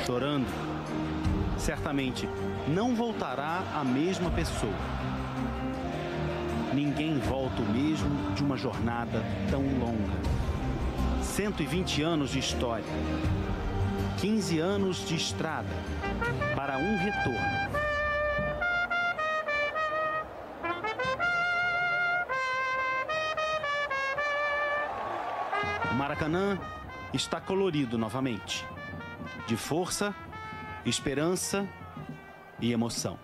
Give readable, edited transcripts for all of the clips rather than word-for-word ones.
monitorando, certamente não voltará a mesma pessoa. Ninguém volta o mesmo de uma jornada tão longa. 120 anos de história, 15 anos de estrada para um retorno. O Maracanã está colorido novamente, de força, esperança e emoção.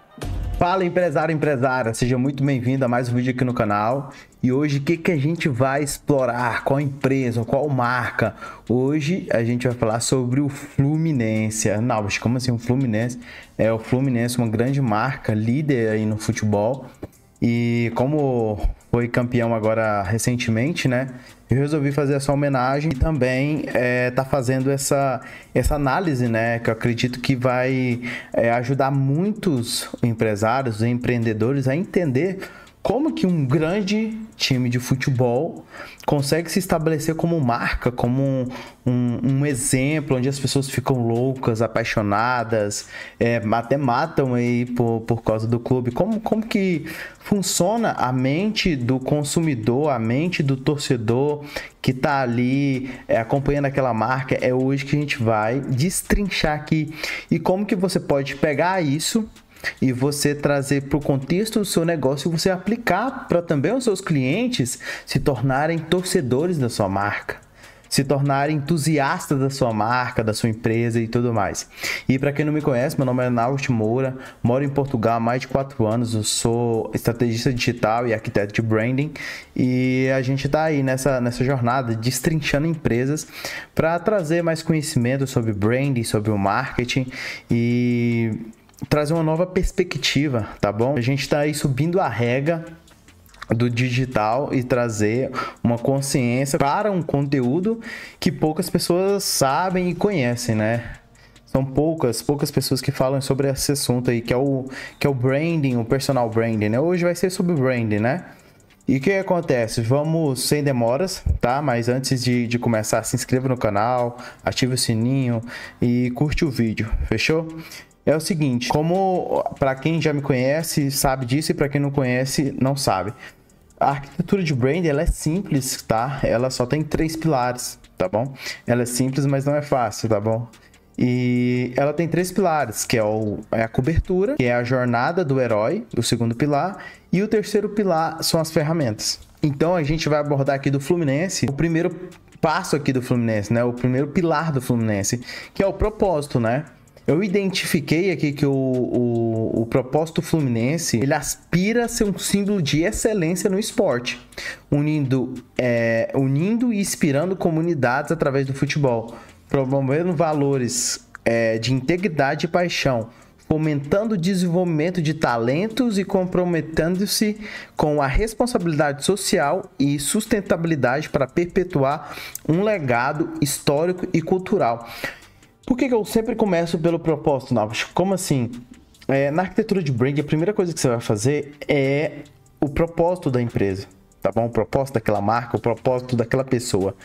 Fala, empresário e empresária, seja muito bem-vindo a mais um vídeo aqui no canal. E hoje o que a gente vai explorar? Qual empresa, qual marca? Hoje a gente vai falar sobre o Fluminense. Não, mas como assim o Fluminense? É o Fluminense, uma grande marca, líder aí no futebol. E como foi campeão agora recentemente, né? Eu resolvi fazer essa homenagem e também tá fazendo essa análise, né? Que eu acredito que vai ajudar muitos empresários, empreendedores a entender como que um grande time de futebol consegue se estabelecer como marca, como um exemplo onde as pessoas ficam loucas, apaixonadas, até matam aí por causa do clube. Como que funciona a mente do consumidor, a mente do torcedor que está ali acompanhando aquela marca? É hoje que a gente vai destrinchar aqui. E como que você pode pegar isso e você trazer para o contexto do seu negócio e você aplicar para também os seus clientes se tornarem torcedores da sua marca, se tornarem entusiastas da sua marca, da sua empresa e tudo mais. E para quem não me conhece, meu nome é Naugust Moura, moro em Portugal há mais de 4 anos, eu sou estrategista digital e arquiteto de branding e a gente está aí nessa jornada destrinchando empresas para trazer mais conhecimento sobre branding, sobre o marketing e trazer uma nova perspectiva, tá bom? A gente está aí subindo a régua do digital e trazer uma consciência para um conteúdo que poucas pessoas sabem e conhecem, né? São poucas pessoas que falam sobre esse assunto aí, que é o branding, o personal branding, né? Hoje vai ser sobre branding, né? E o que acontece? Vamos sem demoras, tá? Mas antes de começar, se inscreva no canal, ative o sininho e curte o vídeo, fechou? É o seguinte, como para quem já me conhece sabe disso e para quem não conhece não sabe. A arquitetura de brand ela é simples, tá? Ela só tem 3 pilares, tá bom? Ela é simples, mas não é fácil, tá bom? E ela tem 3 pilares, que é a cobertura, que é a jornada do herói, o segundo pilar, e o terceiro pilar são as ferramentas. Então a gente vai abordar aqui do Fluminense o primeiro passo aqui do Fluminense, né? O primeiro pilar do Fluminense, que é o propósito, né? Eu identifiquei aqui que o propósito fluminense, ele aspira a ser um símbolo de excelência no esporte, unindo e inspirando comunidades através do futebol, promovendo valores de integridade e paixão, fomentando o desenvolvimento de talentos e comprometendo-se com a responsabilidade social e sustentabilidade para perpetuar um legado histórico e cultural. Por que eu sempre começo pelo propósito, Naugust? Como assim? Na arquitetura de branding, a primeira coisa que você vai fazer é o propósito da empresa, tá bom? O propósito daquela marca, o propósito daquela pessoa.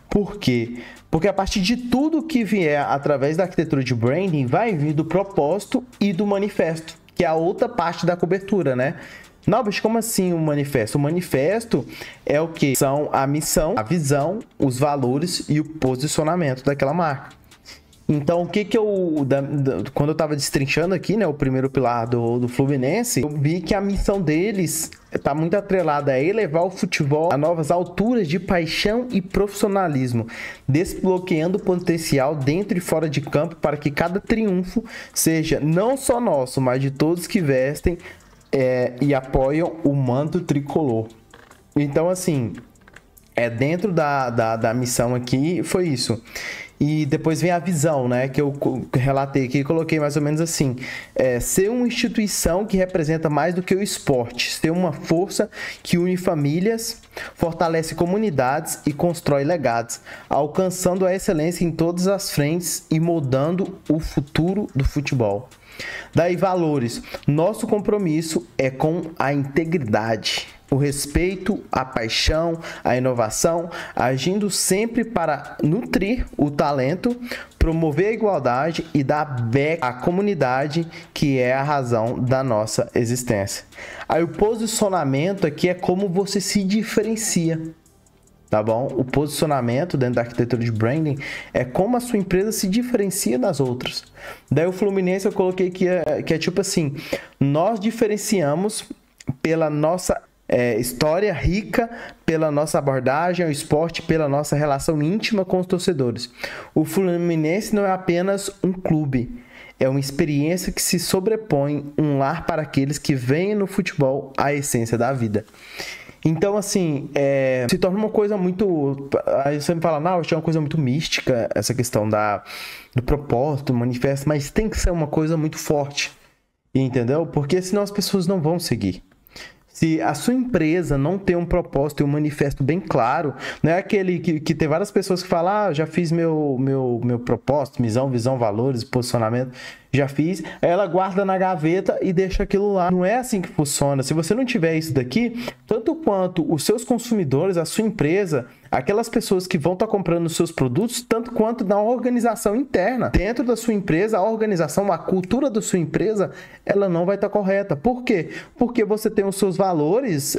Por quê? Porque a partir de tudo que vier através da arquitetura de branding, vai vir do propósito e do manifesto, que é a outra parte da cobertura, né? Naugust, como assim o manifesto? O manifesto é o que? São a missão, a visão, os valores e o posicionamento daquela marca. Então, o que quando eu estava destrinchando aqui, né, o primeiro pilar do Fluminense, eu vi que a missão deles está muito atrelada a elevar o futebol a novas alturas de paixão e profissionalismo, desbloqueando o potencial dentro e fora de campo para que cada triunfo seja não só nosso, mas de todos que vestem e apoiam o manto tricolor. Então, assim, dentro da missão aqui, foi isso. E depois vem a visão, né, que eu relatei aqui e coloquei mais ou menos assim. Ser uma instituição que representa mais do que o esporte. Ser uma força que une famílias, fortalece comunidades e constrói legados, alcançando a excelência em todas as frentes e moldando o futuro do futebol. Daí valores. Nosso compromisso é com a integridade. o respeito, a paixão, a inovação, agindo sempre para nutrir o talento, promover a igualdade e dar back à comunidade, que é a razão da nossa existência. Aí o posicionamento aqui é como você se diferencia, tá bom? O posicionamento dentro da arquitetura de branding é como a sua empresa se diferencia das outras. Daí o Fluminense eu coloquei que é tipo assim, nós diferenciamos pela nossa história rica, pela nossa abordagem ao esporte, pela nossa relação íntima com os torcedores. O Fluminense não é apenas um clube, é uma experiência que se sobrepõe, um lar para aqueles que veem no futebol a essência da vida. Então, assim, se torna uma coisa muito... Aí você me fala, não, é uma coisa muito mística, essa questão do propósito, do manifesto, mas tem que ser uma coisa muito forte, entendeu? Porque senão as pessoas não vão seguir. Se a sua empresa não tem um propósito e um manifesto bem claro, não é aquele que tem várias pessoas que falam, já fiz meu propósito, missão, visão, valores, posicionamento, já fiz, aí ela guarda na gaveta e deixa aquilo lá. Não é assim que funciona. Se você não tiver isso daqui, tanto quanto os seus consumidores, a sua empresa, aquelas pessoas que vão estar comprando os seus produtos, tanto quanto na organização interna. Dentro da sua empresa, a organização, a cultura da sua empresa, ela não vai estar correta. Por quê? Porque você tem os seus valores,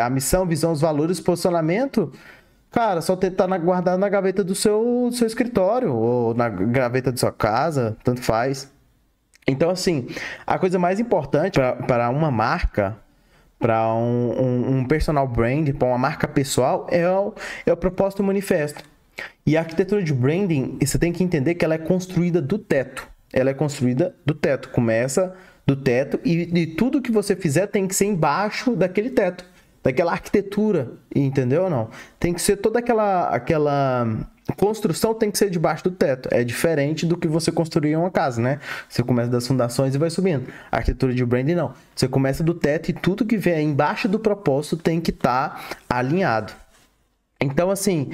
a missão, visão, os valores, posicionamento, cara, só tentar guardar na gaveta do seu escritório ou na gaveta da sua casa, tanto faz. Então, assim, a coisa mais importante para uma marca, para um personal brand, para uma marca pessoal, é o propósito manifesto. E a arquitetura de branding, você tem que entender que ela é construída do teto. Ela é construída do teto. Começa do teto e tudo que você fizer tem que ser embaixo daquele teto, daquela arquitetura, entendeu ou não? Tem que ser toda aquela construção tem que ser debaixo do teto. É diferente do que você construir uma casa, né? Você começa das fundações e vai subindo. A arquitetura de branding não. Você começa do teto e tudo que vier embaixo do propósito tem que estar alinhado. Então, assim,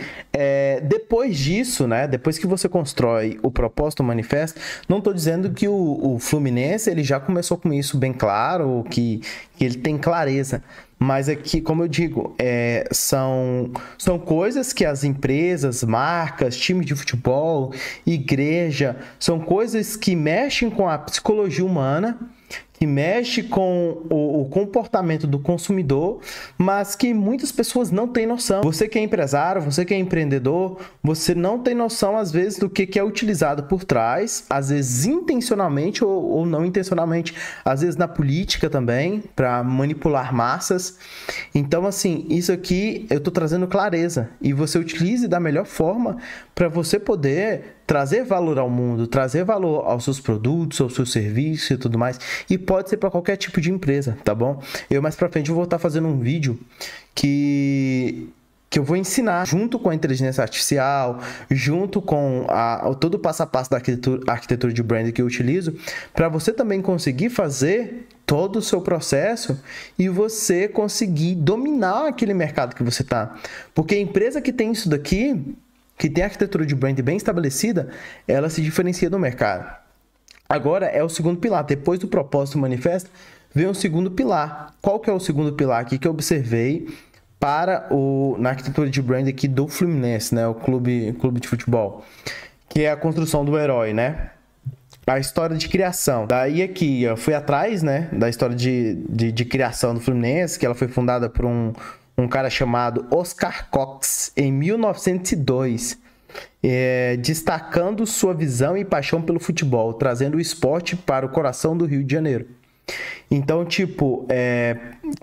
depois disso, né? Depois que você constrói o propósito, o manifesto, não estou dizendo que o Fluminense ele já começou com isso bem claro, que ele tem clareza. Mas aqui, como eu digo, são coisas que as empresas, marcas, times de futebol, igreja, são coisas que mexem com a psicologia humana, que mexe com o comportamento do consumidor, mas que muitas pessoas não têm noção. Você que é empresário, você que é empreendedor, você não tem noção, às vezes, do que é utilizado por trás, às vezes intencionalmente ou não intencionalmente, às vezes na política também, para manipular massas. Então, assim, isso aqui eu estou trazendo clareza e você utilize da melhor forma para você poder trazer valor ao mundo, trazer valor aos seus produtos, aos seus serviços e tudo mais. E pode ser para qualquer tipo de empresa, tá bom? Eu mais pra frente vou estar fazendo um vídeo que eu vou ensinar junto com a inteligência artificial, junto com todo o passo a passo da arquitetura de branding que eu utilizo, para você também conseguir fazer todo o seu processo e você conseguir dominar aquele mercado que você está. Porque a empresa que tem isso daqui, que tem a arquitetura de brand bem estabelecida, ela se diferencia do mercado. Agora é o segundo pilar. Depois do propósito manifesto, vem o segundo pilar. Qual que é o segundo pilar aqui que eu observei na arquitetura de brand aqui do Fluminense, né? O clube de futebol, que é a construção do herói, né? A história de criação. Daí aqui, eu fui atrás, né, da história de criação do Fluminense, que ela foi fundada por um cara chamado Oscar Cox, em 1902, destacando sua visão e paixão pelo futebol, trazendo o esporte para o coração do Rio de Janeiro. Então, tipo,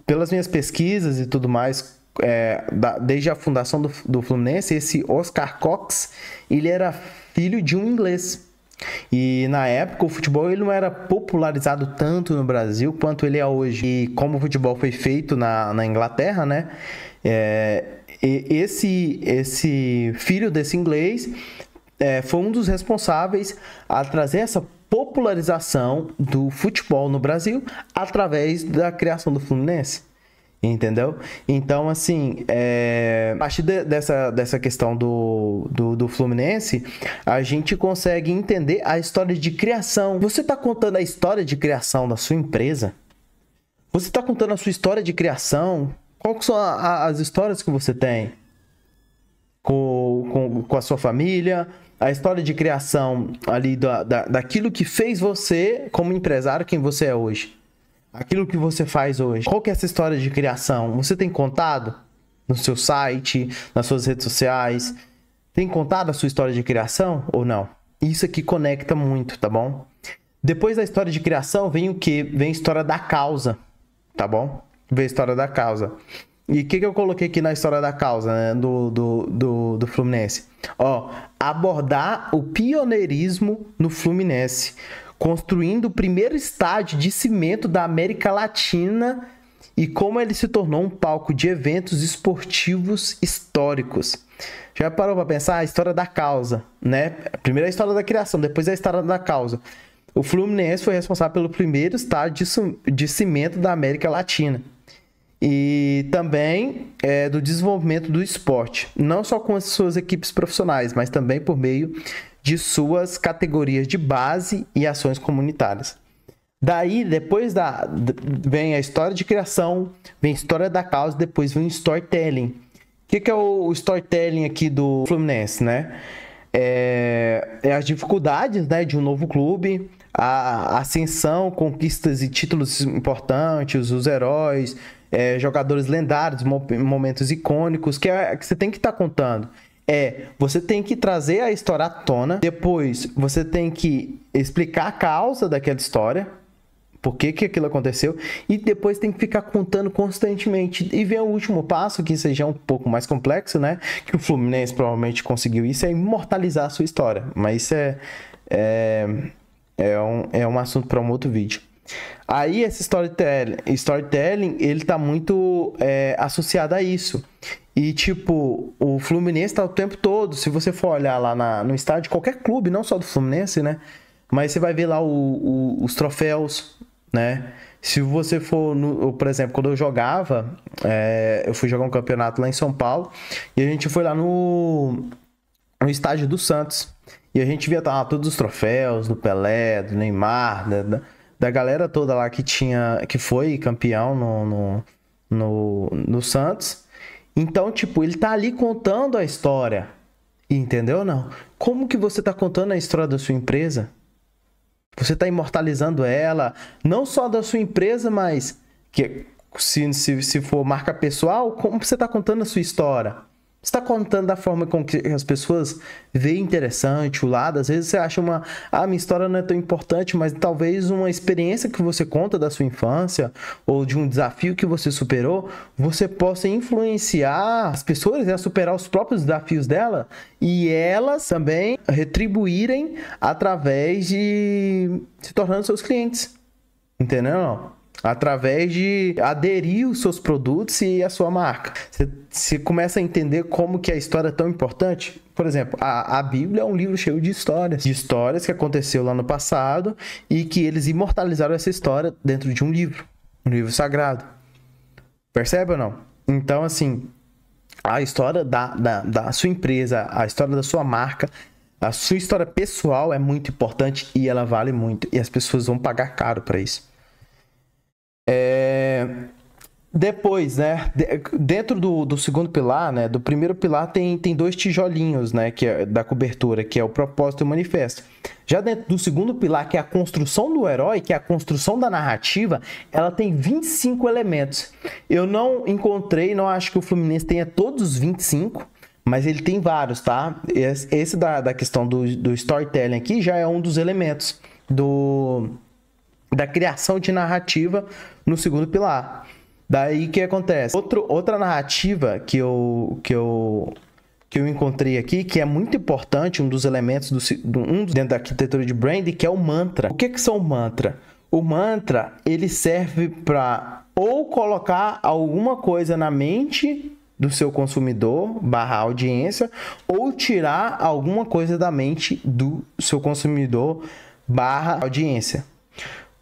pelas minhas pesquisas e tudo mais, desde a fundação do Fluminense, esse Oscar Cox, ele era filho de um inglês. E na época o futebol ele não era popularizado tanto no Brasil quanto ele é hoje. E como o futebol foi feito na Inglaterra, né? Esse filho desse inglês foi um dos responsáveis a trazer essa popularização do futebol no Brasil através da criação do Fluminense. Entendeu? Então, assim, a partir dessa questão do Fluminense, a gente consegue entender a história de criação. Você está contando a história de criação da sua empresa? Você está contando a sua história de criação Quais são as histórias que você tem com a sua família, a história de criação ali daquilo que fez você como empresário, quem você é hoje, aquilo que você faz hoje. Qual que é essa história de criação? Você tem contado no seu site, nas suas redes sociais? Tem contado a sua história de criação ou não? Isso aqui conecta muito, tá bom? Depois da história de criação vem o quê? Vem a história da causa, tá bom? Vem a história da causa. E o que eu coloquei aqui na história da causa, né, do Fluminense? Ó, abordar o pioneirismo no Fluminense, construindo o primeiro estádio de cimento da América Latina e como ele se tornou um palco de eventos esportivos históricos. Já parou para pensar? A história da causa, né? Primeiro a história da criação, depois a história da causa. O Fluminense foi responsável pelo primeiro estádio de cimento da América Latina. E também do desenvolvimento do esporte, não só com as suas equipes profissionais, mas também por meio de suas categorias de base e ações comunitárias. Daí, depois vem a história de criação, vem a história da causa, depois vem o storytelling. O que é o storytelling aqui do Fluminense, né? É as dificuldades, né, de um novo clube, a ascensão, conquistas e títulos importantes, os heróis, jogadores lendários, momentos icônicos, que você tem que estar contando. Você tem que trazer a história à tona, depois você tem que explicar a causa daquela história, por que aquilo aconteceu, e depois tem que ficar contando constantemente. E vem o último passo, que seja um pouco mais complexo, né? Que o Fluminense provavelmente conseguiu isso, é imortalizar a sua história. Mas isso é um assunto para um outro vídeo. Aí esse storytelling ele tá muito associado a isso. E tipo, o Fluminense tá o tempo todo, se você for olhar lá no estádio, qualquer clube, não só do Fluminense, né? Mas você vai ver lá os troféus, né? Se você for, por exemplo, quando eu jogava, eu fui jogar um campeonato lá em São Paulo, e a gente foi lá no estádio do Santos, e a gente via todos os troféus do Pelé, do Neymar, da galera toda lá que foi campeão no Santos. Então, tipo, ele tá ali contando a história, entendeu ou não? Como que você tá contando a história da sua empresa? Você está imortalizando ela, não só da sua empresa, mas que se for marca pessoal, como você está contando a sua história? Você está contando da forma com que as pessoas veem interessante o lado. Às vezes você acha minha história não é tão importante, mas talvez uma experiência que você conta da sua infância ou de um desafio que você superou, você possa influenciar as pessoas a superar os próprios desafios dela e elas também retribuírem através de se tornando seus clientes. Entendeu? Através de aderir os seus produtos e a sua marca. Você começa a entender como que a história é tão importante. Por exemplo, a Bíblia é um livro cheio de histórias que aconteceu lá no passado e que eles imortalizaram essa história dentro de um livro sagrado. Percebe ou não? Então, assim, a história da sua empresa, a história da sua marca, a sua história pessoal é muito importante e ela vale muito. E as pessoas vão pagar caro para isso. Depois, né, dentro do segundo pilar, né, do primeiro pilar tem dois tijolinhos, né, que é da cobertura, que é o propósito e o manifesto. Já dentro do segundo pilar, que é a construção do herói, que é a construção da narrativa, ela tem 25 elementos. Eu não encontrei, não acho que o Fluminense tenha todos os 25, mas ele tem vários, tá? Esse da questão do storytelling aqui já é um dos elementos da criação de narrativa no segundo pilar. Daí o que acontece? Outra narrativa que eu encontrei aqui, que é muito importante, um dos elementos dentro da arquitetura de branding, que é o mantra. O que são o mantra? O mantra, ele serve para ou colocar alguma coisa na mente do seu consumidor / audiência, ou tirar alguma coisa da mente do seu consumidor / audiência.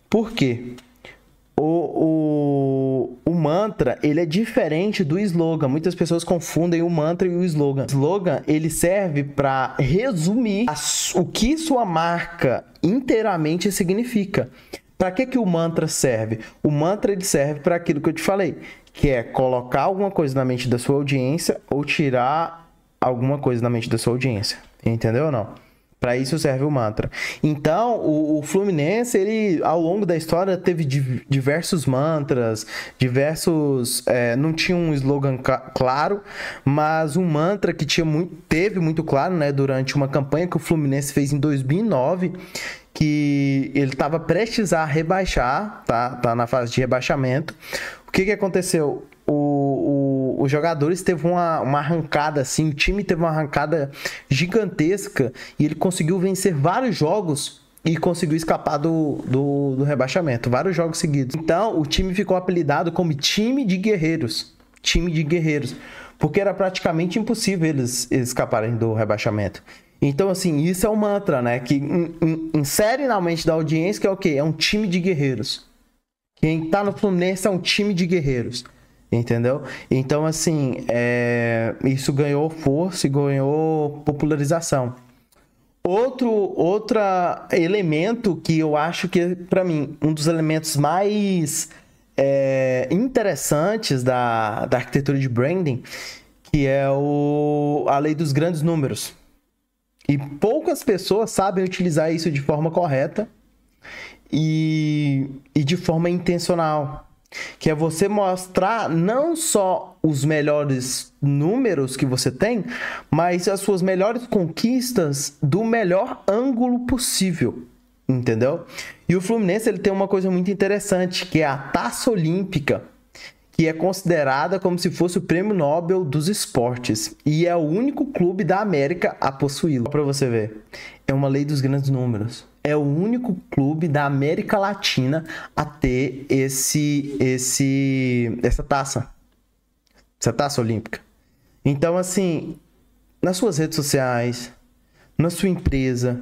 Por quê? O mantra, ele é diferente do slogan. Muitas pessoas confundem o mantra e o slogan. O slogan, ele serve para resumir o que sua marca inteiramente significa. Para que o mantra serve? O mantra, ele serve para aquilo que eu te falei, que é colocar alguma coisa na mente da sua audiência ou tirar alguma coisa na mente da sua audiência. Entendeu ou não? Para isso serve o mantra. Então, o Fluminense, ele, ao longo da história, teve diversos mantras, não tinha um slogan claro, mas um mantra que teve muito claro, né, durante uma campanha que o Fluminense fez em 2009, que ele estava prestes a rebaixar, tá na fase de rebaixamento. O que aconteceu? Os jogadores teve uma arrancada assim, o time teve uma arrancada gigantesca e ele conseguiu vencer vários jogos e conseguiu escapar do rebaixamento, vários jogos seguidos. Então, o time ficou apelidado como time de guerreiros, porque era praticamente impossível eles escaparem do rebaixamento. Então, assim, isso é um mantra, né, que insere na mente da audiência que é o quê? É um time de guerreiros. Quem tá no Fluminense é um time de guerreiros. Entendeu? Então, assim, isso ganhou força e ganhou popularização. Outro elemento que eu acho que, para mim, um dos elementos mais interessantes da arquitetura de branding, que é a lei dos grandes números. E poucas pessoas sabem utilizar isso de forma correta e de forma intencional. Que é você mostrar não só os melhores números que você tem, mas as suas melhores conquistas do melhor ângulo possível, entendeu? E o Fluminense ele tem uma coisa muito interessante, que é a Taça Olímpica, que é considerada como se fosse o Prêmio Nobel dos esportes, e é o único clube da América a possuí-lo. Para você ver, é uma lei dos grandes números. É o único clube da América Latina a ter essa taça olímpica. Então, assim, nas suas redes sociais, na sua empresa,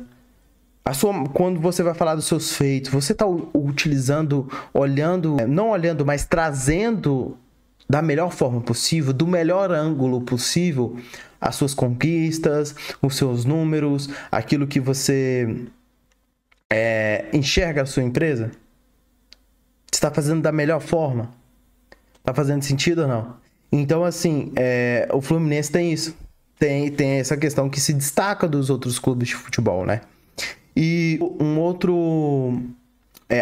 quando você vai falar dos seus feitos, você está utilizando, não olhando, mas trazendo da melhor forma possível, do melhor ângulo possível, as suas conquistas, os seus números, aquilo que você enxerga a sua empresa? Você está fazendo da melhor forma? Está fazendo sentido ou não? Então, assim, o Fluminense tem isso. Tem essa questão que se destaca dos outros clubes de futebol, né? E um outro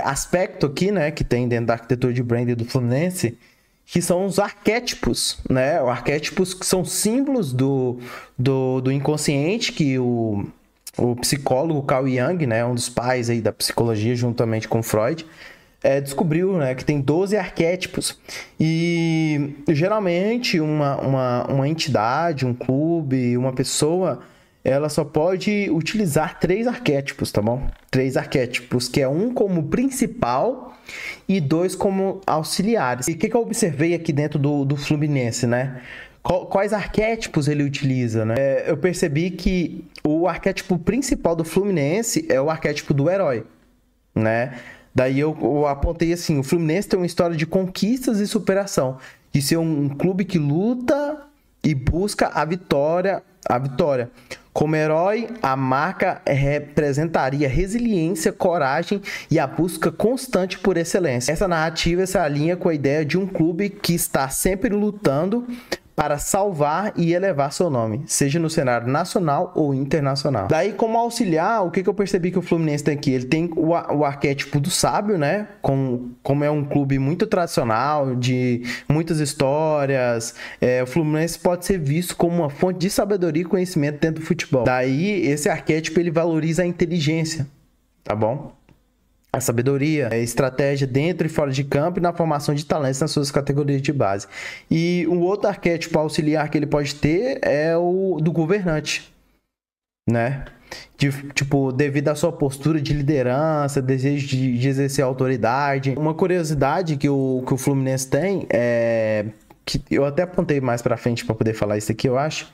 aspecto aqui, né, que tem dentro da arquitetura de branding do Fluminense, que são os arquétipos, né? Os arquétipos que são símbolos do inconsciente, que o psicólogo Carl Jung, né, um dos pais aí da psicologia, juntamente com Freud, descobriu, né, que tem 12 arquétipos. E geralmente uma entidade, um clube, uma pessoa, ela só pode utilizar 3 arquétipos, tá bom? 3 arquétipos, que é um como principal e 2 como auxiliares. E o que eu observei aqui dentro do Fluminense, né? Quais arquétipos ele utiliza, né? Eu percebi que o arquétipo principal do Fluminense é o arquétipo do herói, né? Daí eu apontei assim, o Fluminense tem uma história de conquistas e superação, de ser um clube que luta e busca a vitória. Como herói, a marca representaria resiliência, coragem e a busca constante por excelência. Essa narrativa se alinha com a ideia de um clube que está sempre lutando para salvar e elevar seu nome, seja no cenário nacional ou internacional. Daí, como auxiliar, o que eu percebi que o Fluminense tem aqui? Ele tem o arquétipo do sábio, né? Como é um clube muito tradicional, de muitas histórias, o Fluminense pode ser visto como uma fonte de sabedoria e conhecimento dentro do futebol. Daí, esse arquétipo, ele valoriza a inteligência, tá bom? A sabedoria, a estratégia dentro e fora de campo e na formação de talentos nas suas categorias de base. E um outro arquétipo auxiliar que ele pode ter é o do governante, né? Devido à sua postura de liderança, desejo de exercer autoridade. Uma curiosidade que o Fluminense tem que eu até apontei mais pra frente para poder falar isso aqui, eu acho,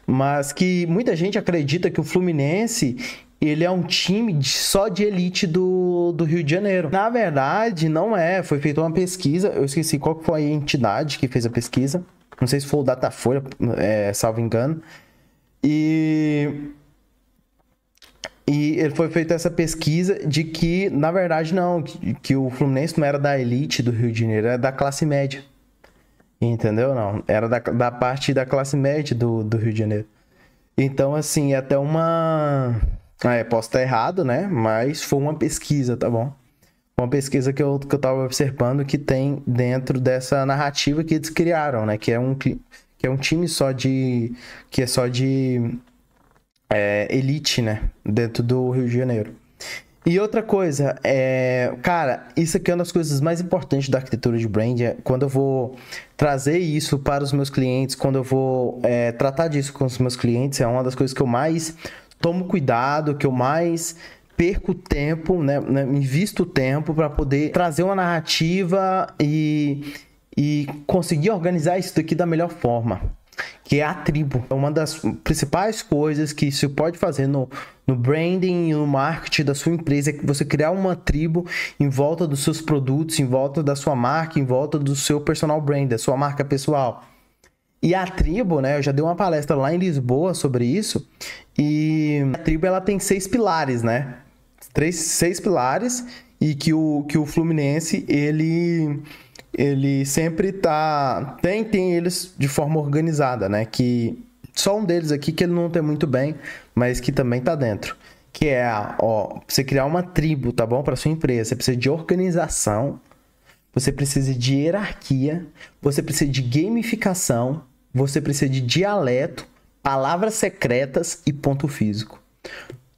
mas que muita gente acredita que o Fluminense ele é um time só de elite do Rio de Janeiro. Na verdade, não é. Foi feita uma pesquisa. Eu esqueci qual foi a entidade que fez a pesquisa. Não sei se foi o Datafolha, salvo engano. E foi feita essa pesquisa de que, na verdade, não. Que o Fluminense não era da elite do Rio de Janeiro, era da classe média. Entendeu? Não. Era da parte da classe média do Rio de Janeiro. Então, assim, é até uma... posso estar errado, né? Mas foi uma pesquisa, tá bom? Uma pesquisa que eu tava observando que tem dentro dessa narrativa que eles criaram, né? Que é um time só de... Que é só de elite, né? Dentro do Rio de Janeiro. E outra coisa, cara, isso aqui é uma das coisas mais importantes da arquitetura de brand, quando eu vou trazer isso para os meus clientes, quando eu vou tratar disso com os meus clientes, é uma das coisas que eu mais tomo cuidado, que eu mais perco tempo, né, invisto tempo para poder trazer uma narrativa e conseguir organizar isso daqui da melhor forma, que é a tribo. É uma das principais coisas que se pode fazer no branding e no marketing da sua empresa, é que você criar uma tribo em volta dos seus produtos, em volta da sua marca, em volta do seu personal brand, da sua marca pessoal. E a tribo, né, eu já dei uma palestra lá em Lisboa sobre isso, e a tribo ela tem 6 pilares, né? 6 pilares, e que o Fluminense, ele sempre tem eles de forma organizada, né? Que só um deles aqui que ele não tem muito bem, mas que também tá dentro. Que é, você criar uma tribo, tá bom? Para sua empresa. Você precisa de organização, você precisa de hierarquia, você precisa de gamificação, você precisa de dialeto, palavras secretas e ponto físico.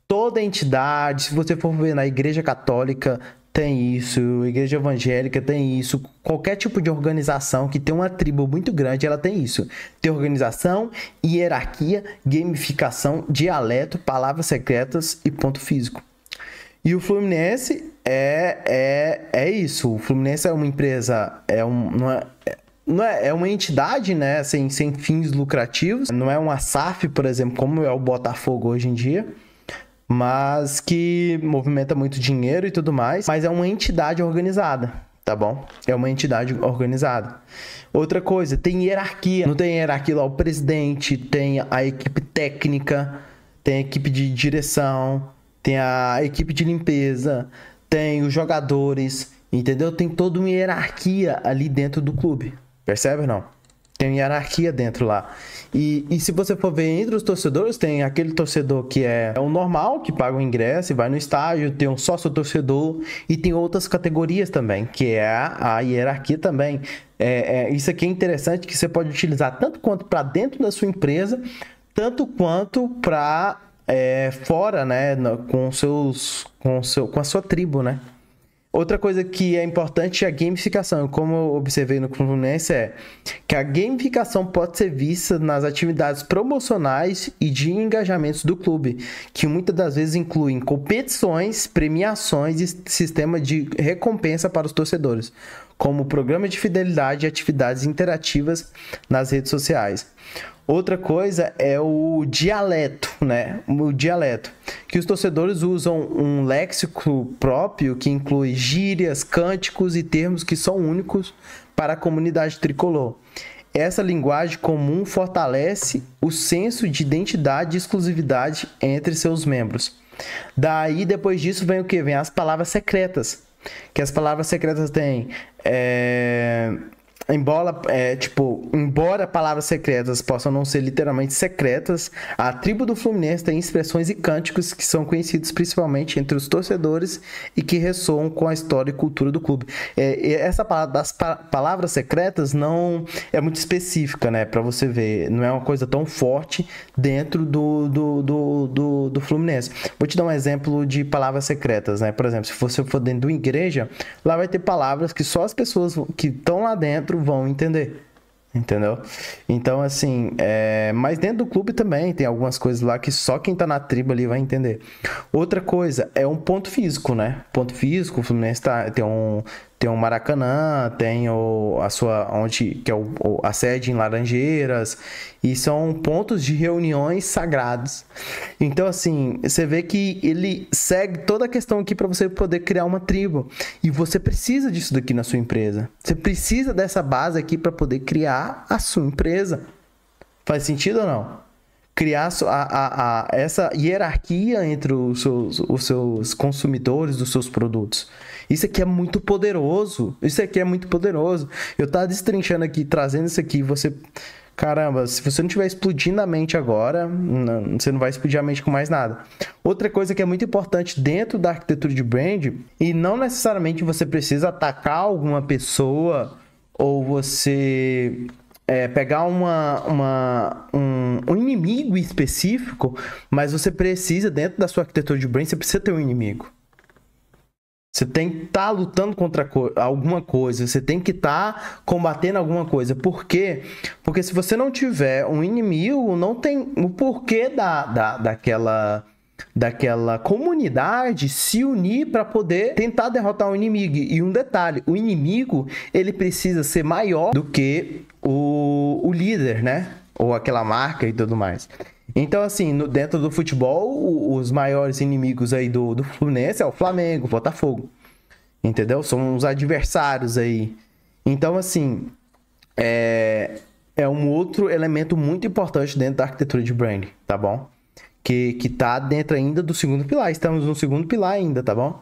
Toda entidade, se você for ver na Igreja Católica, tem isso, Igreja Evangélica tem isso, qualquer tipo de organização que tem uma tribo muito grande, ela tem isso. Tem organização, hierarquia, gamificação, dialeto, palavras secretas e ponto físico. E o Fluminense é isso. O Fluminense é uma empresa, é uma entidade, né, sem fins lucrativos. Não é uma SAF, por exemplo, como é o Botafogo hoje em dia, mas que movimenta muito dinheiro e tudo mais, mas é uma entidade organizada, tá bom? É uma entidade organizada. Outra coisa, tem hierarquia. Não tem hierarquia lá, o presidente, tem a equipe técnica, tem a equipe de direção, tem a equipe de limpeza, tem os jogadores, entendeu? Tem toda uma hierarquia ali dentro do clube, percebe ou não? Tem hierarquia dentro lá. E se você for ver entre os torcedores, tem aquele torcedor que é o normal, que paga o ingresso e vai no estádio, tem um sócio torcedor e tem outras categorias também, que é a hierarquia também. Isso aqui é interessante, que você pode utilizar tanto quanto para dentro da sua empresa, tanto quanto para fora, né, com a sua tribo, né? Outra coisa que é importante é a gamificação. Como eu observei no Fluminense, é que a gamificação pode ser vista nas atividades promocionais e de engajamentos do clube, que muitas das vezes incluem competições, premiações e sistema de recompensa para os torcedores, como programa de fidelidade e atividades interativas nas redes sociais. Outra coisa é o dialeto, né? O dialeto, que os torcedores usam um léxico próprio que inclui gírias, cânticos e termos que são únicos para a comunidade tricolor. Essa linguagem comum fortalece o senso de identidade e exclusividade entre seus membros. Daí, depois disso, vem o que? Vem as palavras secretas, que as palavras secretas têm... Embora palavras secretas possam não ser literalmente secretas, a tribo do Fluminense tem expressões e cânticos que são conhecidos principalmente entre os torcedores e que ressoam com a história e cultura do clube. Essa palavra das palavras secretas não é muito específica, né? Para você ver, não é uma coisa tão forte dentro do Fluminense. Vou te dar um exemplo de palavras secretas, né? Por exemplo, se você for dentro de uma igreja, lá vai ter palavras que só as pessoas que estão lá dentro vão entender, entendeu? Então, assim, mas dentro do clube também tem algumas coisas lá que só quem tá na tribo ali vai entender. Outra coisa é um ponto físico, né? Ponto físico, o Fluminense tem um Maracanã, tem que é a sede em Laranjeiras, e são pontos de reuniões sagrados. Então, assim, você vê que ele segue toda a questão aqui para você poder criar uma tribo. E você precisa disso daqui na sua empresa. Você precisa dessa base aqui para poder criar a sua empresa. Faz sentido ou não? criar essa hierarquia entre os seus consumidores dos seus produtos. Isso aqui é muito poderoso. Isso aqui é muito poderoso. Eu tava destrinchando aqui, trazendo isso aqui, você... Caramba, se você não estiver explodindo a mente agora, você não vai explodir a mente com mais nada. Outra coisa que é muito importante dentro da arquitetura de brand, e não necessariamente você precisa atacar alguma pessoa ou você pegar um inimigo específico, mas você precisa, dentro da sua arquitetura de brand, você precisa ter um inimigo. Você tem que estar lutando contra alguma coisa, você tem que estar combatendo alguma coisa. Por quê? Porque se você não tiver um inimigo, não tem o porquê daquela comunidade se unir para poder tentar derrotar o inimigo. E um detalhe, o inimigo, ele precisa ser maior do que o líder, né? Ou aquela marca e tudo mais. Então, assim, dentro do futebol, os maiores inimigos aí do Fluminense é o Flamengo, o Botafogo, entendeu? São os adversários aí. Então, assim, é um outro elemento muito importante dentro da arquitetura de branding, tá bom? Que tá dentro ainda do segundo pilar. Estamos no segundo pilar ainda, tá bom?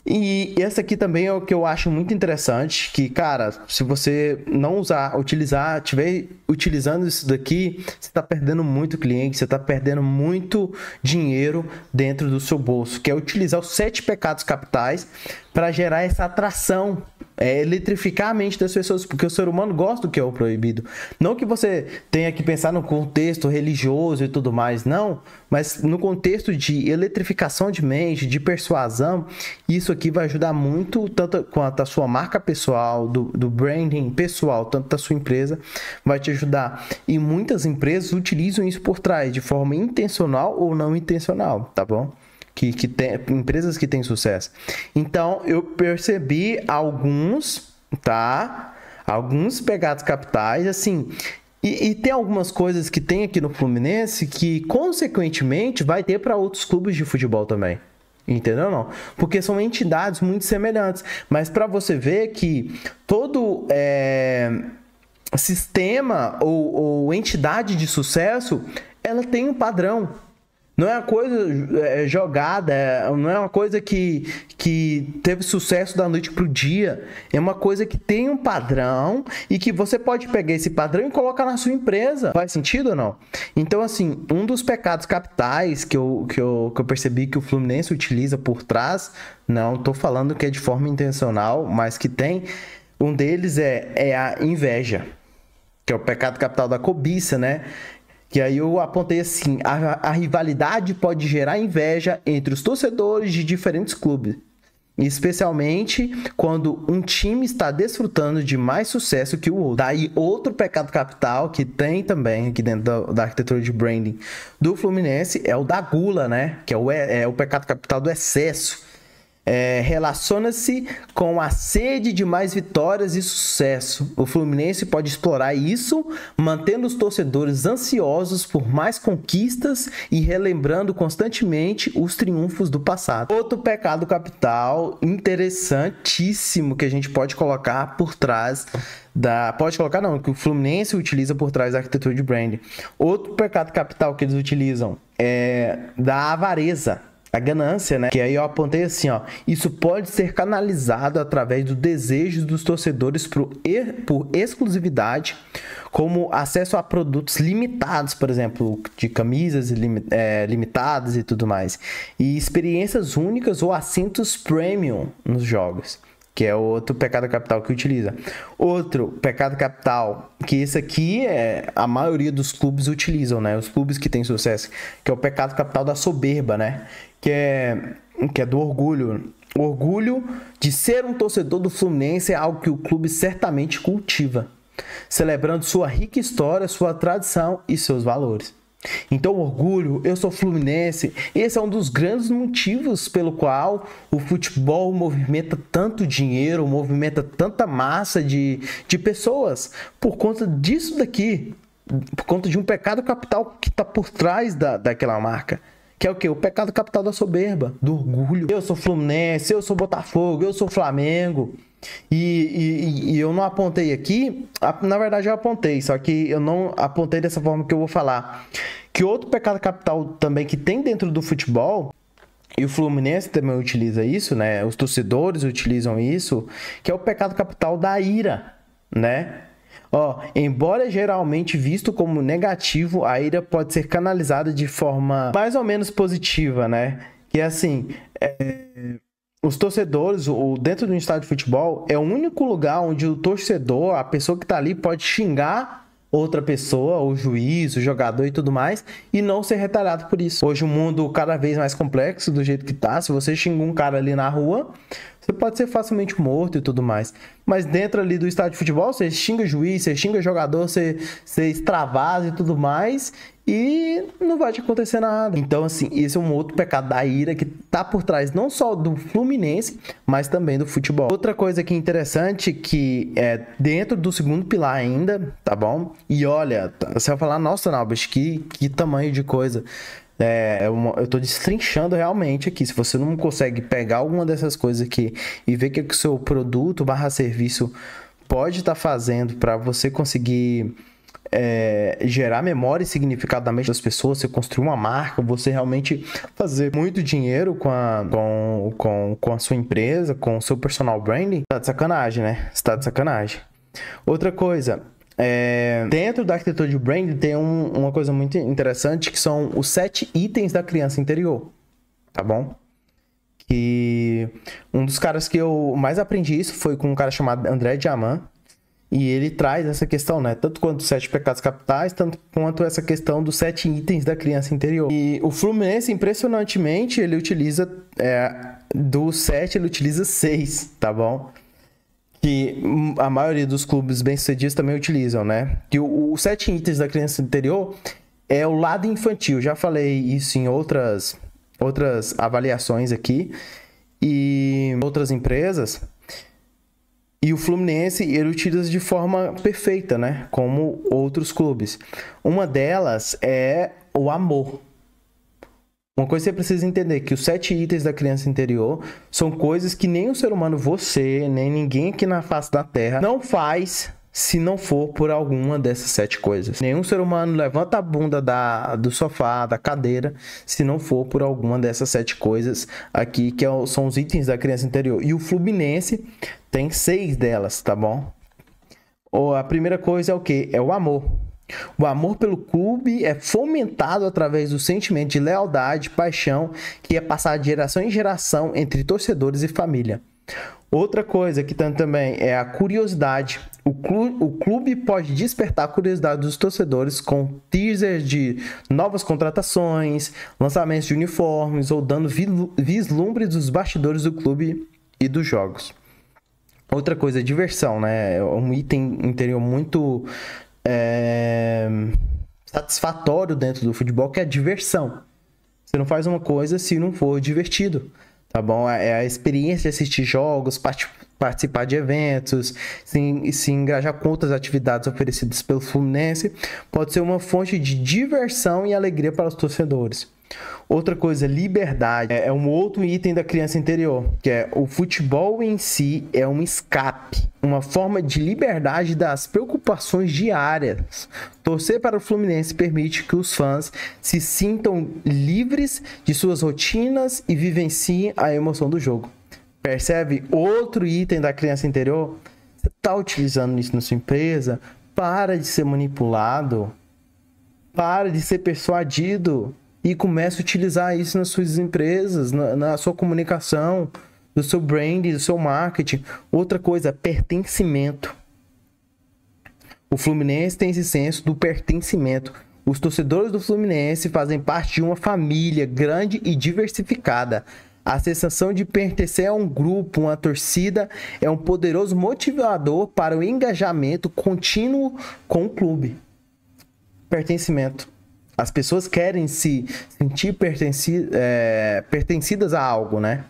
E essa aqui também é o que eu acho muito interessante, que, cara, se você não estiver utilizando isso daqui, você está perdendo muito cliente, você está perdendo muito dinheiro dentro do seu bolso, que é utilizar os 7 pecados capitais para gerar essa atração, eletrificar a mente das pessoas, porque o ser humano gosta do que é o proibido. Não que você tenha que pensar no contexto religioso e tudo mais, não, mas no contexto de eletrificação de mente, de persuasão, isso aqui vai ajudar muito, tanto quanto a sua marca pessoal, do branding pessoal, tanto da sua empresa, vai te ajudar. E muitas empresas utilizam isso por trás, de forma intencional ou não intencional, tá bom? Que tem empresas que têm sucesso. Então, eu percebi alguns pecados capitais, assim, e tem algumas coisas que tem aqui no Fluminense que, consequentemente, vai ter para outros clubes de futebol também. Entendeu? Não? Porque são entidades muito semelhantes. Mas para você ver que todo sistema ou entidade de sucesso, ela tem um padrão. Não é uma coisa jogada, não é uma coisa que teve sucesso da noite para o dia. É uma coisa que tem um padrão e que você pode pegar esse padrão e colocar na sua empresa. Faz sentido ou não? Então, assim, um dos pecados capitais que eu percebi que o Fluminense utiliza por trás, não estou falando que é de forma intencional, mas que tem, um deles é a inveja, que é o pecado capital da cobiça, né? Que aí eu apontei assim, a rivalidade pode gerar inveja entre os torcedores de diferentes clubes, especialmente quando um time está desfrutando de mais sucesso que o outro. Daí outro pecado capital que tem também aqui dentro da arquitetura de branding do Fluminense é o da gula, né? Que é o pecado capital do excesso. Relaciona-se com a sede de mais vitórias e sucesso. O Fluminense pode explorar isso, mantendo os torcedores ansiosos por mais conquistas e relembrando constantemente os triunfos do passado. Outro pecado capital interessantíssimo que a gente pode colocar por trás que o Fluminense utiliza por trás da arquitetura de branding. Outro pecado capital que eles utilizam é da avareza. A ganância, né? Que aí eu apontei assim, ó. Isso pode ser canalizado através do desejo dos torcedores por exclusividade, como acesso a produtos limitados, por exemplo, de camisas limitadas e tudo mais. E experiências únicas ou assentos premium nos jogos, que é outro pecado capital que utiliza. Outro pecado capital, que esse aqui a maioria dos clubes utilizam, né? Os clubes que têm sucesso, que é o pecado capital da soberba, né? Que é do orgulho. O orgulho de ser um torcedor do Fluminense é algo que o clube certamente cultiva, celebrando sua rica história, sua tradição e seus valores. Então, o orgulho, eu sou fluminense, esse é um dos grandes motivos pelo qual o futebol movimenta tanto dinheiro, movimenta tanta massa de pessoas, por conta disso daqui, por conta de um pecado capital que está por trás daquela marca. Que é o quê? O pecado capital da soberba, do orgulho. Eu sou Fluminense, eu sou Botafogo, eu sou Flamengo. E eu não apontei aqui, na verdade eu apontei, só que eu não apontei dessa forma que eu vou falar. Que outro pecado capital também que tem dentro do futebol, e o Fluminense também utiliza isso, né? Os torcedores utilizam isso, que é o pecado capital da ira, né? Embora geralmente visto como negativo, a ira pode ser canalizada de forma mais ou menos positiva, né? Que é assim, os torcedores, dentro de um estádio de futebol, é o único lugar onde o torcedor, a pessoa que tá ali, pode xingar outra pessoa, o juiz, o jogador e tudo mais, e não ser retalhado por isso. Hoje o mundo cada vez mais complexo do jeito que tá. Se você xinga um cara ali na rua, você pode ser facilmente morto e tudo mais. Mas dentro ali do estádio de futebol, você xinga juiz, você xinga jogador, você extravasa e tudo mais, e não vai te acontecer nada. Então, assim, esse é um outro pecado da ira que tá por trás não só do Fluminense, mas também do futebol. Outra coisa aqui interessante que é dentro do segundo pilar ainda, tá bom? E olha, você vai falar, nossa, Naubas, que tamanho de coisa. Eu tô destrinchando realmente aqui. Se você não consegue pegar alguma dessas coisas aqui e ver o que o seu produto / serviço pode estar fazendo para você conseguir gerar memória e significado na mente das pessoas, você construir uma marca, você realmente fazer muito dinheiro com a sua empresa, com o seu personal branding, tá de sacanagem, né? Você tá de sacanagem. Outra coisa, dentro da arquitetura de branding tem uma coisa muito interessante, que são os 7 itens da criança interior, tá bom? Que um dos caras que eu mais aprendi isso foi com um cara chamado André Diamant. E ele traz essa questão, né? Tanto quanto os 7 pecados capitais, tanto quanto essa questão dos 7 itens da criança interior. E o Fluminense, impressionantemente, ele utiliza, dos 7, ele utiliza 6, tá bom? Que a maioria dos clubes bem-sucedidos também utilizam, né? Que os 7 itens da criança interior é o lado infantil. Já falei isso em outras avaliações aqui e outras empresas. E o Fluminense, ele utiliza de forma perfeita, né? Como outros clubes. Uma delas é o amor. Uma coisa que você precisa entender, que os 7 itens da criança interior são coisas que nem o ser humano, você, nem ninguém aqui na face da Terra, não faz se não for por alguma dessas 7 coisas. Nenhum ser humano levanta a bunda do sofá, da cadeira, se não for por alguma dessas 7 coisas aqui, que são os itens da criança interior. E o Fluminense tem 6 delas, tá bom? A primeira coisa é o quê? É o amor. O amor pelo clube é fomentado através do sentimento de lealdade, paixão, que é passado de geração em geração entre torcedores e família. Outra coisa que tem também é a curiosidade. O clube pode despertar a curiosidade dos torcedores com teasers de novas contratações, lançamentos de uniformes ou dando vislumbre dos bastidores do clube e dos jogos. Outra coisa é diversão, né? É um item interior muito satisfatório dentro do futebol, que é a diversão. Você não faz uma coisa se não for divertido, tá bom? É a experiência de assistir jogos, participar de eventos, se engajar com outras atividades oferecidas pelo Fluminense, pode ser uma fonte de diversão e alegria para os torcedores. Outra coisa, liberdade, é um outro item da criança interior, que é o futebol em si é um escape, uma forma de liberdade das preocupações diárias. Torcer para o Fluminense permite que os fãs se sintam livres de suas rotinas e vivenciem a emoção do jogo. Percebe? Outro item da criança interior. Você está utilizando isso na sua empresa? Para de ser manipulado. Para de ser persuadido. E comece a utilizar isso nas suas empresas, na sua comunicação, do seu brand, do seu marketing. Outra coisa, pertencimento. O Fluminense tem esse senso do pertencimento. Os torcedores do Fluminense fazem parte de uma família grande e diversificada. A sensação de pertencer a um grupo, uma torcida, é um poderoso motivador para o engajamento contínuo com o clube. Pertencimento. As pessoas querem se sentir pertencidas a algo, né?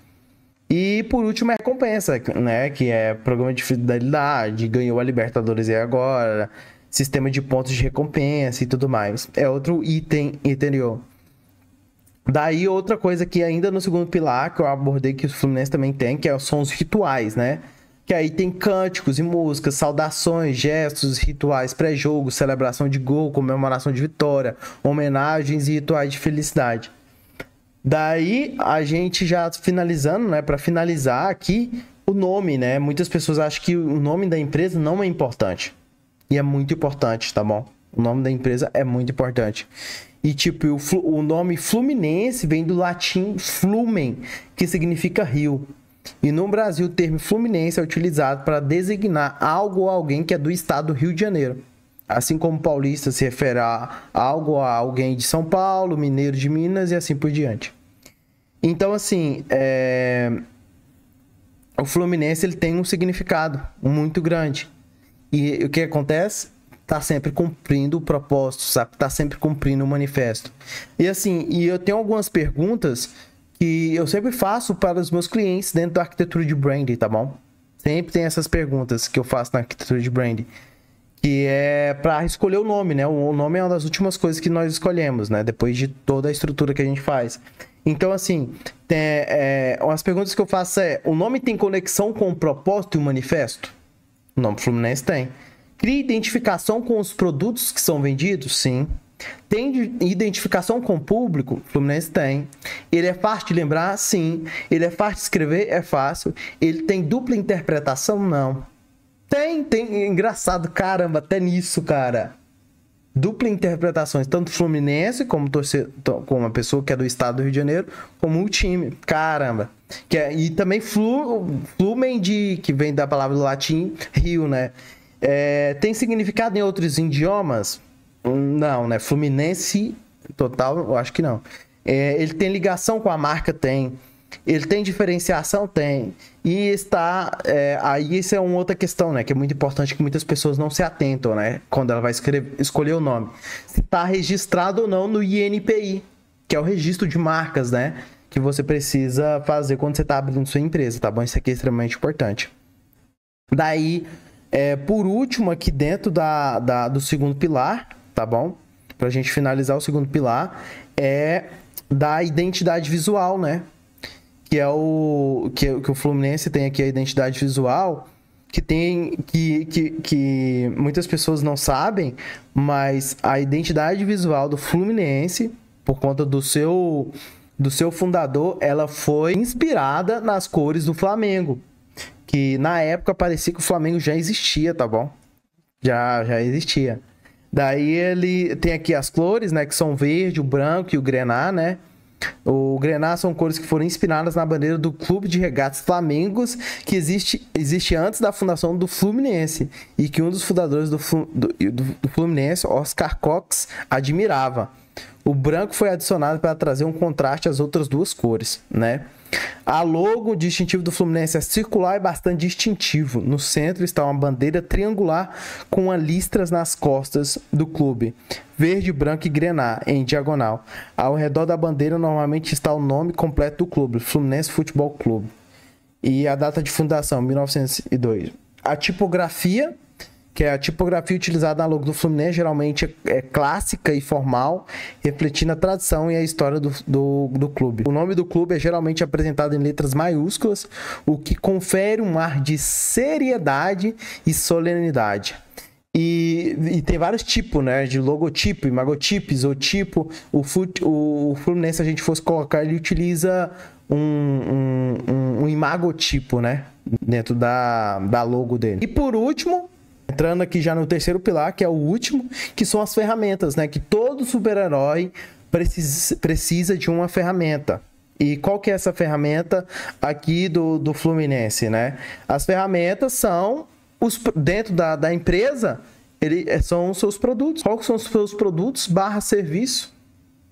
E por último, a recompensa, né? Que é programa de fidelidade, ganhou a Libertadores e agora, sistema de pontos de recompensa e tudo mais. É outro item interior. Daí outra coisa que ainda no segundo pilar, que eu abordei, que o Fluminense também tem, que são os rituais, né? que aí tem cânticos e músicas, saudações, gestos, rituais pré-jogo, celebração de gol, comemoração de vitória, homenagens e rituais de felicidade. Daí, a gente já finalizando, né, para finalizar aqui, o nome, né? Muitas pessoas acham que o nome da empresa não é importante. E é muito importante, tá bom? O nome da empresa é muito importante. E, tipo, o nome Fluminense vem do latim flumen, que significa rio. E no Brasil, o termo Fluminense é utilizado para designar algo ou alguém que é do estado do Rio de Janeiro. Assim como paulista se refere a algo a alguém de São Paulo, mineiro de Minas e assim por diante. Então, assim, o Fluminense ele tem um significado muito grande. E o que acontece? Tá sempre cumprindo o propósito, sabe? Tá sempre cumprindo o manifesto. E assim, eu tenho algumas perguntas que eu sempre faço para os meus clientes dentro da arquitetura de branding, tá bom? Sempre tem essas perguntas que eu faço na arquitetura de branding, que é para escolher o nome, né? O nome é uma das últimas coisas que nós escolhemos, né? Depois de toda a estrutura que a gente faz. Então, assim, as perguntas que eu faço o nome tem conexão com o propósito e o manifesto? O nome Fluminense tem. Cria identificação com os produtos que são vendidos? Sim. Tem identificação com o público? Fluminense tem. Ele é fácil de lembrar? Sim. Ele é fácil de escrever? É fácil. Ele tem dupla interpretação? Não. Tem. Engraçado, caramba, até nisso, cara. Dupla interpretações, tanto Fluminense, como uma pessoa que é do estado do Rio de Janeiro, como o time. Caramba. E também flumen, que vem da palavra do latim, rio, né? Tem significado em outros idiomas? Não, né? Fluminense total, eu acho que não. Ele tem ligação com a marca? Tem. Ele tem diferenciação? Tem. E aí isso é uma outra questão, né? Que é muito importante, que muitas pessoas não se atentam, né? Quando ela vai escolher o nome. Se está registrado ou não no INPI, que é o registro de marcas, né? Que você precisa fazer quando você está abrindo sua empresa, tá bom? Isso aqui é extremamente importante. Daí, por último, aqui dentro do segundo pilar, tá bom? Pra gente finalizar o segundo pilar, da identidade visual, né? Que é que o Fluminense tem aqui a identidade visual, que muitas pessoas não sabem, mas a identidade visual do Fluminense, por conta do seu fundador, ela foi inspirada nas cores do Flamengo, que na época parecia que o Flamengo já existia, tá bom? Já existia. Daí ele tem aqui as cores, né, que são o verde, o branco e o grená, né? O grená são cores que foram inspiradas na bandeira do Clube de Regatas Flamengos, que existe antes da fundação do Fluminense, e que um dos fundadores do Fluminense, Oscar Cox, admirava. O branco foi adicionado para trazer um contraste às outras duas cores, né? A logo distintivo do Fluminense é circular e bastante distintivo. No centro está uma bandeira triangular com listras nas costas do clube, verde, branco e grená, em diagonal. Ao redor da bandeira normalmente está o nome completo do clube, Fluminense Futebol Clube, e a data de fundação, 1902. A tipografia, que é a tipografia utilizada na logo do Fluminense, geralmente é clássica e formal, refletindo a tradição e a história do clube. O nome do clube é geralmente apresentado em letras maiúsculas, o que confere um ar de seriedade e solenidade. E tem vários tipos, né, de logotipo, imagotipo, isotipo. O Fluminense, se a gente fosse colocar, ele utiliza um imagotipo, né, dentro da logo dele. E por último, entrando aqui já no terceiro pilar, que é o último, que são as ferramentas, né? Que todo super-herói precisa de uma ferramenta. E qual que é essa ferramenta aqui do Fluminense, né? As ferramentas são, dentro da empresa, são os seus produtos. Quais são os seus produtos / serviço?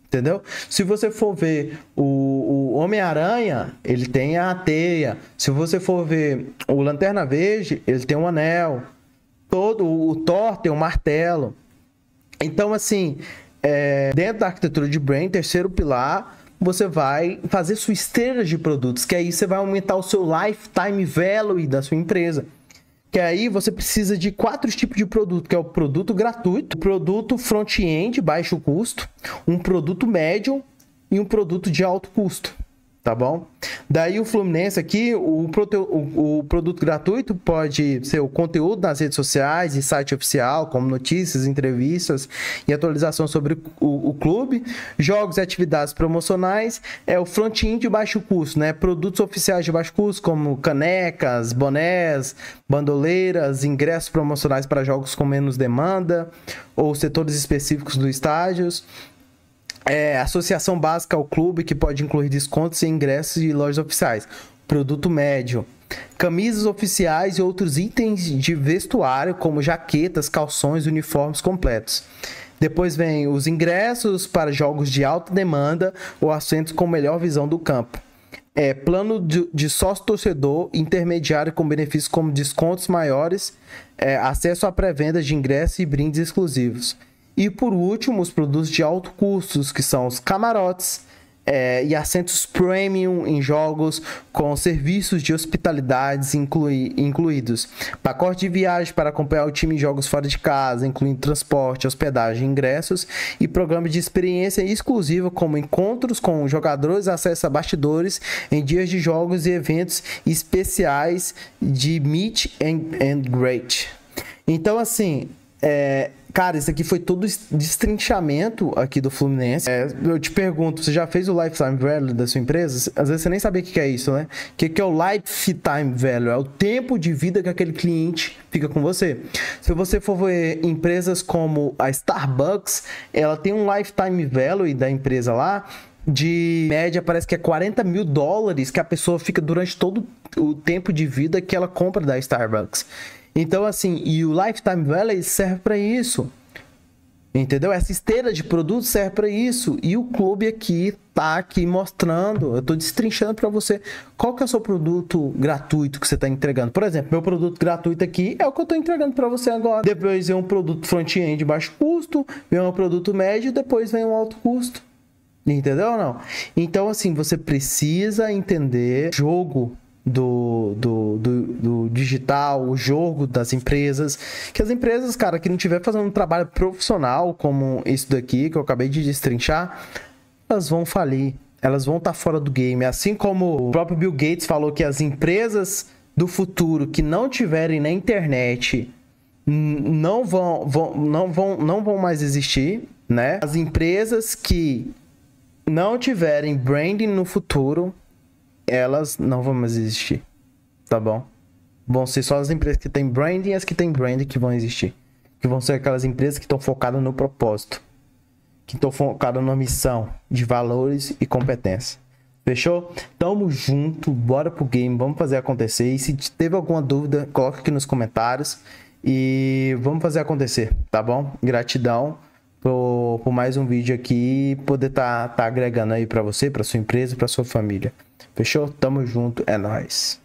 Entendeu? Se você for ver o Homem-Aranha, ele tem a teia. Se você for ver o Lanterna Verde, ele tem um anel. O Thor tem um martelo. Então, assim, dentro da arquitetura de brand, terceiro pilar, você vai fazer sua esteira de produtos, que aí você vai aumentar o seu lifetime value da sua empresa. Que aí você precisa de 4 tipos de produto, que é o produto gratuito, o produto front-end, baixo custo, um produto médio e um produto de alto custo. tá bom? Daí o Fluminense aqui, o produto gratuito pode ser o conteúdo nas redes sociais e site oficial, como notícias, entrevistas e atualização sobre o clube. Jogos e atividades promocionais é o front-end de baixo custo, né? Produtos oficiais de baixo custo, como canecas, bonés, bandoleiras, ingressos promocionais para jogos com menos demanda ou setores específicos dos estádios. Associação básica ao clube, que pode incluir descontos e ingressos de lojas oficiais. Produto médio. Camisas oficiais e outros itens de vestuário, como jaquetas, calções, uniformes completos. Depois vem os ingressos para jogos de alta demanda ou assentos com melhor visão do campo. Plano de sócio-torcedor intermediário com benefícios como descontos maiores, acesso à pré-venda de ingressos e brindes exclusivos. E por último, os produtos de alto custo, que são os camarotes e assentos premium em jogos com serviços de hospitalidade incluídos. Pacote de viagem para acompanhar o time em jogos fora de casa, incluindo transporte, hospedagem, ingressos e programa de experiência exclusiva como encontros com jogadores, acesso a bastidores em dias de jogos e eventos especiais de meet and greet. Então, assim, cara, isso aqui foi todo destrinchamento aqui do Fluminense. Eu te pergunto, você já fez o Lifetime Value da sua empresa? Às vezes você nem sabia o que é isso, né? O que é o Lifetime Value? É o tempo de vida que aquele cliente fica com você. Se você for ver empresas como a Starbucks, ela tem um Lifetime Value da empresa lá, de média parece que é $40 mil que a pessoa fica durante todo o tempo de vida que ela compra da Starbucks. Então, assim, e o Lifetime Value serve para isso, entendeu? Essa esteira de produtos serve para isso. E o clube aqui tá aqui mostrando, eu tô destrinchando para você qual que é o seu produto gratuito que você tá entregando. Por exemplo, meu produto gratuito aqui é o que eu tô entregando para você agora. Depois vem um produto front-end de baixo custo, vem um produto médio, depois vem um alto custo. Entendeu ou não? Então, assim, você precisa entender jogo do digital, o jogo das empresas, que as empresas, cara, que não tiver fazendo um trabalho profissional como isso daqui, que eu acabei de destrinchar, elas vão falir, elas vão estar fora do game, assim como o próprio Bill Gates falou que as empresas do futuro que não tiverem na internet não vão mais existir, né? As empresas que não tiverem branding no futuro, elas não vão mais existir, tá bom? Vão ser só as empresas que têm branding e as que têm branding que vão existir. Que vão ser aquelas empresas que estão focadas no propósito. Que estão focadas na missão de valores e competência. Fechou? Tamo junto, bora pro game, vamos fazer acontecer. E se teve alguma dúvida, coloca aqui nos comentários. E vamos fazer acontecer, tá bom? Gratidão por mais um vídeo aqui. Poder tá agregando aí pra você, pra sua empresa, pra sua família. Fechou? Tamo junto, é nóis.